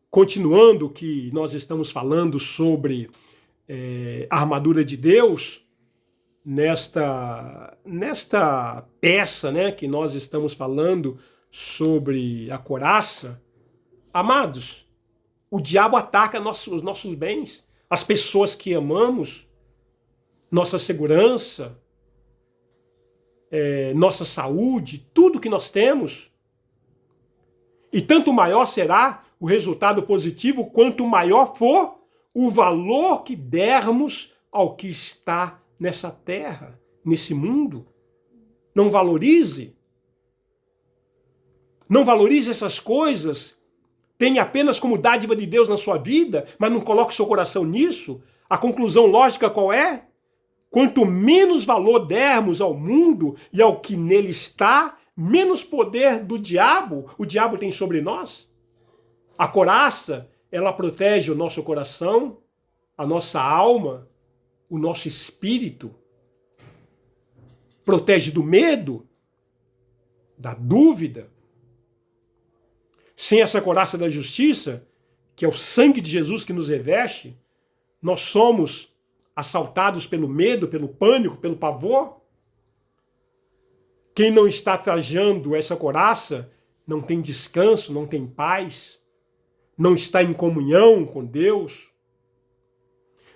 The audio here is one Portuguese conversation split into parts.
Continuando o que nós estamos falando sobre a armadura de Deus, nesta peça, né, que nós estamos falando sobre a couraça, amados, o diabo ataca os nossos bens, as pessoas que amamos, nossa segurança, nossa saúde, tudo que nós temos. E tanto maior será o resultado positivo, quanto maior for o valor que dermos ao que está nessa terra, nesse mundo. Não valorize. Não valorize essas coisas. Tenha apenas como dádiva de Deus na sua vida, mas não coloque seu coração nisso. A conclusão lógica qual é? Quanto menos valor dermos ao mundo e ao que nele está, menos poder do diabo o diabo tem sobre nós. A couraça, ela protege o nosso coração, a nossa alma, o nosso espírito. Protege do medo, da dúvida. Sem essa couraça da justiça, que é o sangue de Jesus que nos reveste, nós somos assaltados pelo medo, pelo pânico, pelo pavor. Quem não está trajando essa couraça não tem descanso, não tem paz, não está em comunhão com Deus.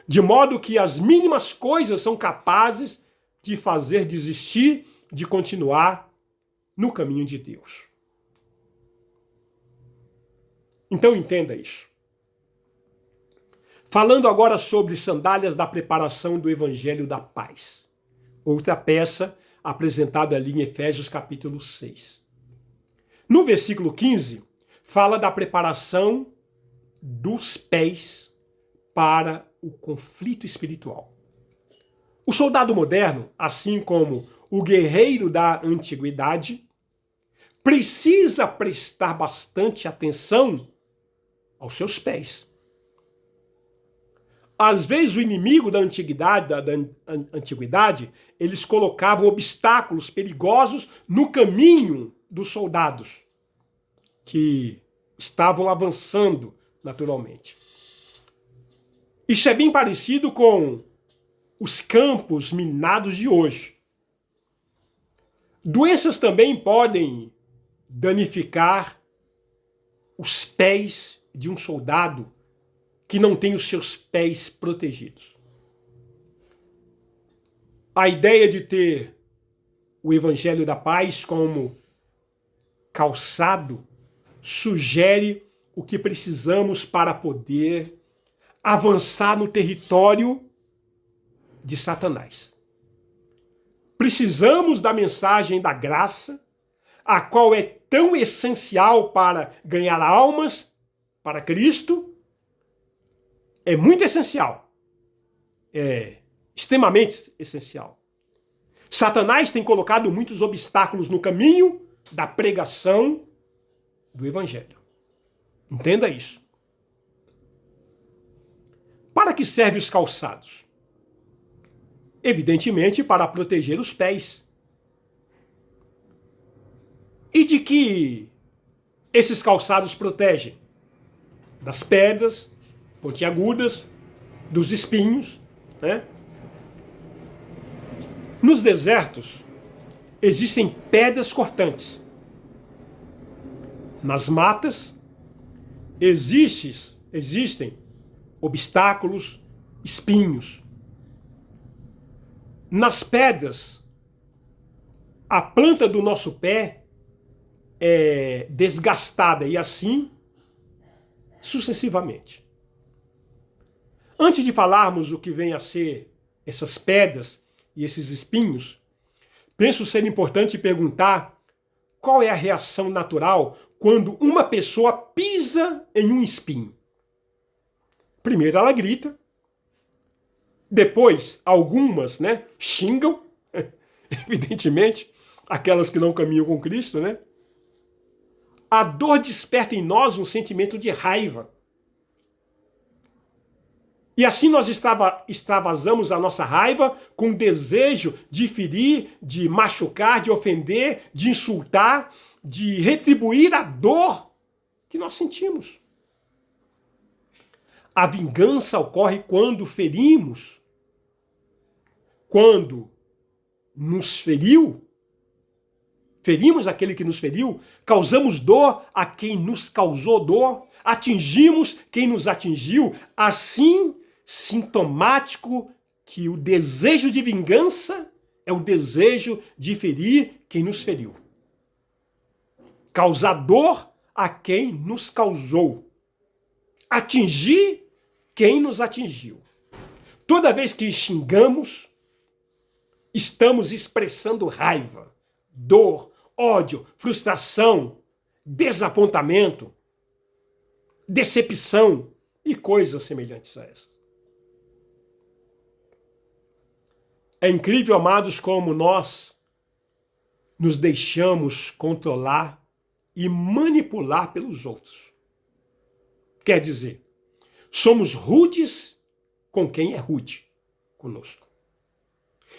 De modo que as mínimas coisas são capazes de fazer desistir de continuar no caminho de Deus. Então entenda isso. Falando agora sobre sandálias da preparação do Evangelho da Paz. Outra peça apresentada ali em Efésios capítulo 6. No versículo 15, fala da preparação dos pés para o conflito espiritual. O soldado moderno, assim como o guerreiro da antiguidade, precisa prestar bastante atenção aos seus pés. Às vezes o inimigo da antiguidade, eles colocavam obstáculos perigosos no caminho dos soldados que estavam avançando naturalmente. Isso é bem parecido com os campos minados de hoje. Doenças também podem danificar os pés de um soldado que não tem os seus pés protegidos. A ideia de ter o Evangelho da Paz como calçado sugere o que precisamos para poder avançar no território de Satanás. Precisamos da mensagem da graça, a qual é tão essencial para ganhar almas para Cristo. É muito essencial. É extremamente essencial. Satanás tem colocado muitos obstáculos no caminho da pregação do Evangelho. Entenda isso. Para que servem os calçados? Evidentemente, para proteger os pés. E de que esses calçados protegem? Das pedras pontiagudas, dos espinhos, né? Nos desertos existem pedras cortantes. Nas matas existem obstáculos, espinhos. Nas pedras, a planta do nosso pé é desgastada e assim sucessivamente. Antes de falarmos o que vem a ser essas pedras e esses espinhos, penso ser importante perguntar qual é a reação natural quando uma pessoa pisa em um espinho. Primeiro ela grita, depois algumas, xingam, evidentemente, aquelas que não caminham com Cristo, A dor desperta em nós um sentimento de raiva. E assim nós extravasamos a nossa raiva com o desejo de ferir, de machucar, de ofender, de insultar, de retribuir a dor que nós sentimos. A vingança ocorre quando ferimos, quando nos feriu, ferimos aquele que nos feriu, causamos dor a quem nos causou dor, atingimos quem nos atingiu, assim sintomático que o desejo de vingança é o desejo de ferir quem nos feriu. Causar dor a quem nos causou. Atingir quem nos atingiu. Toda vez que xingamos, estamos expressando raiva, dor, ódio, frustração, desapontamento, decepção e coisas semelhantes a essas. É incrível, amados, como nós nos deixamos controlar e manipular pelos outros. Quer dizer, somos rudes com quem é rude conosco.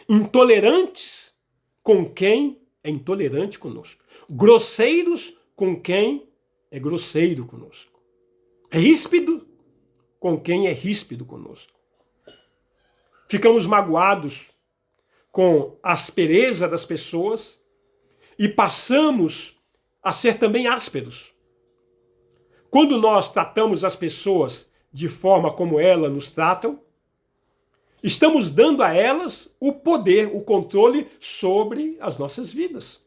Intolerantes com quem é intolerante conosco. Grosseiros com quem é grosseiro conosco. Ríspido com quem é ríspido conosco. Ficamos magoados com a aspereza das pessoas e passamos a ser também ásperos. Quando nós tratamos as pessoas de forma como elas nos tratam, estamos dando a elas o poder, o controle sobre as nossas vidas,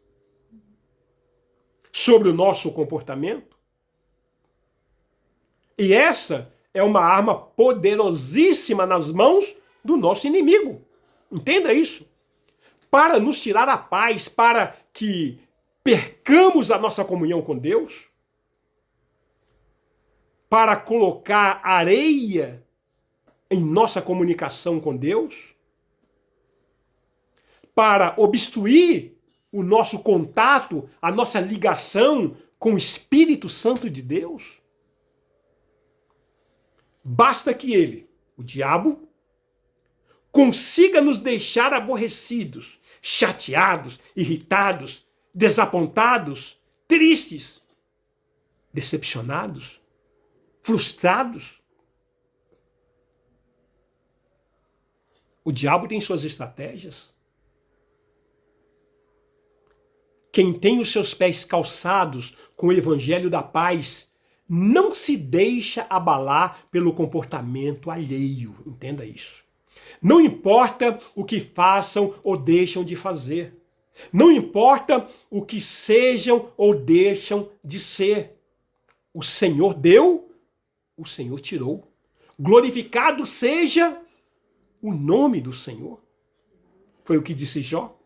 sobre o nosso comportamento. E essa é uma arma poderosíssima nas mãos do nosso inimigo. Entenda isso. Para nos tirar a paz, para que percamos a nossa comunhão com Deus, para colocar areia em nossa comunicação com Deus, para obstruir o nosso contato, a nossa ligação com o Espírito Santo de Deus. Basta que ele, o diabo, consiga nos deixar aborrecidos, chateados, irritados, desapontados, tristes, decepcionados, frustrados. O diabo tem suas estratégias. Quem tem os seus pés calçados com o evangelho da paz não se deixa abalar pelo comportamento alheio. Entenda isso. Não importa o que façam ou deixam de fazer. Não importa o que sejam ou deixam de ser. O Senhor deu, o Senhor tirou. Glorificado seja o nome do Senhor. Foi o que disse Jó.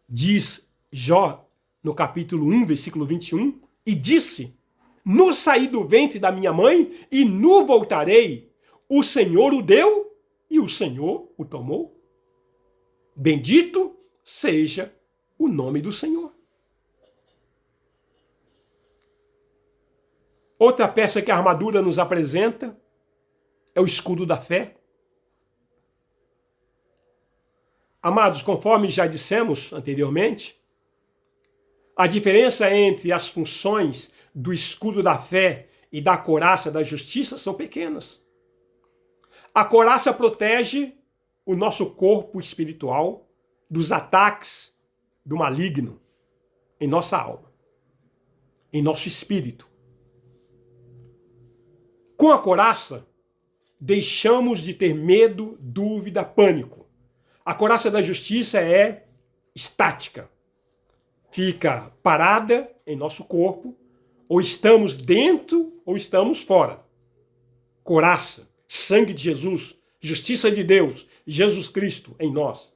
Diz Jó no capítulo 1, versículo 21, e disse: "No saí do ventre da minha mãe e no voltarei. O Senhor o deu e o Senhor o tomou. Bendito seja o nome do Senhor." Outra peça que a armadura nos apresenta é o escudo da fé. Amados, conforme já dissemos anteriormente, a diferença entre as funções do escudo da fé e da couraça da justiça são pequenas. A couraça protege o nosso corpo espiritual dos ataques do maligno em nossa alma, em nosso espírito. Com a couraça, deixamos de ter medo, dúvida, pânico. A couraça da justiça é estática. Fica parada em nosso corpo, ou estamos dentro ou estamos fora. Couraça, sangue de Jesus, justiça de Deus, Jesus Cristo em nós.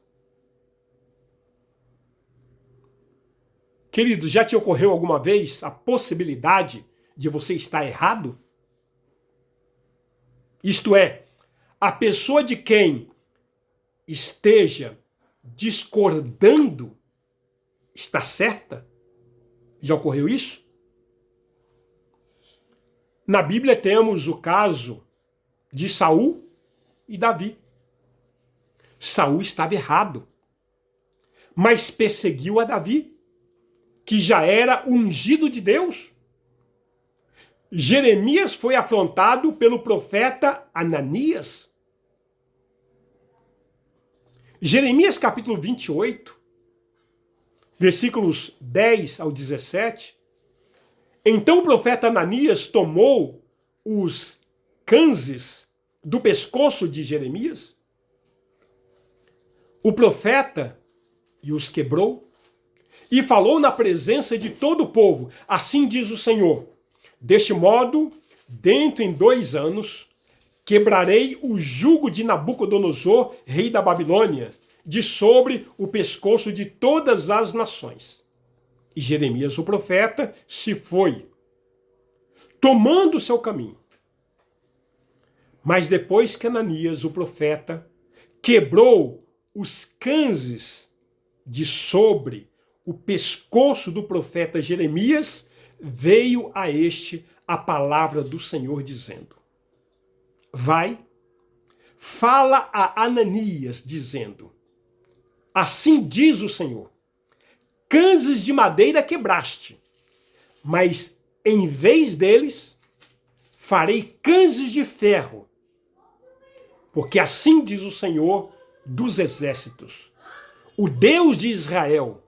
Querido, já te ocorreu alguma vez a possibilidade de você estar errado? Isto é, a pessoa de quem esteja discordando está certa? Já ocorreu isso? Na Bíblia temos o caso de Saul e Davi. Saul estava errado, mas perseguiu a Davi, que já era ungido de Deus. Jeremias foi afrontado pelo profeta Ananias. Jeremias capítulo 28, versículos 10 ao 17. Então o profeta Ananias tomou os canzes do pescoço de Jeremias, o profeta, e os quebrou, e falou na presença de todo o povo: assim diz o Senhor, deste modo, dentro em 2 anos, quebrarei o jugo de Nabucodonosor, rei da Babilônia, de sobre o pescoço de todas as nações. E Jeremias, o profeta, se foi, tomando o seu caminho. Mas depois que Ananias, o profeta, quebrou os canzes de sobre o pescoço do profeta Jeremias, veio a este a palavra do Senhor dizendo: vai, fala a Ananias, dizendo: assim diz o Senhor, canzes de madeira quebraste, mas em vez deles farei canzes de ferro, porque assim diz o Senhor dos exércitos, o Deus de Israel: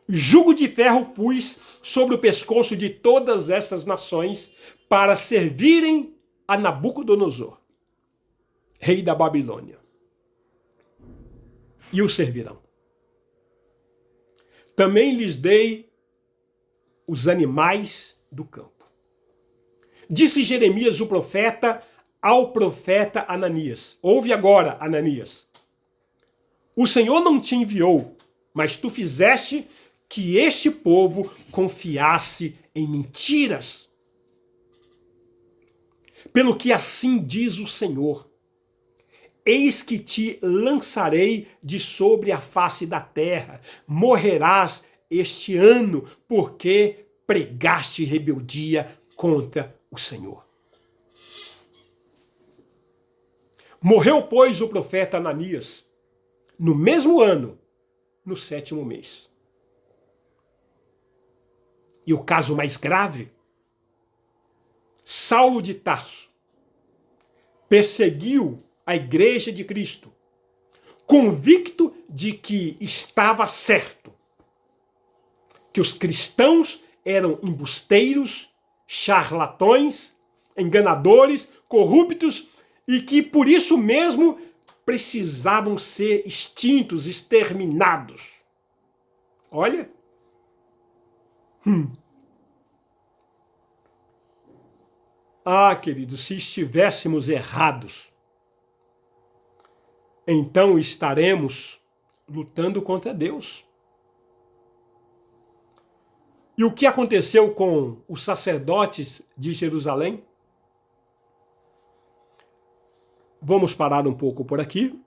jugo de ferro pus sobre o pescoço de todas essas nações para servirem a Nabucodonosor, rei da Babilônia, e o servirão. Também lhes dei os animais do campo. Disse Jeremias, o profeta, ao profeta Ananias: ouve agora, Ananias, o Senhor não te enviou, mas tu fizeste que este povo confiasse em mentiras. Pelo que assim diz o Senhor: eis que te lançarei de sobre a face da terra, morrerás este ano, porque pregaste rebeldia contra o Senhor. Morreu, pois, o profeta Ananias, no mesmo ano, no 7º mês. E o caso mais grave, Saulo de Tarso perseguiu a igreja de Cristo, convicto de que estava certo, que os cristãos eram embusteiros, charlatões, enganadores, corruptos, e que por isso mesmo precisavam ser extintos, exterminados. Olha. Ah, queridos, se estivéssemos errados, então estaremos lutando contra Deus. E o que aconteceu com os sacerdotes de Jerusalém? Vamos parar um pouco por aqui.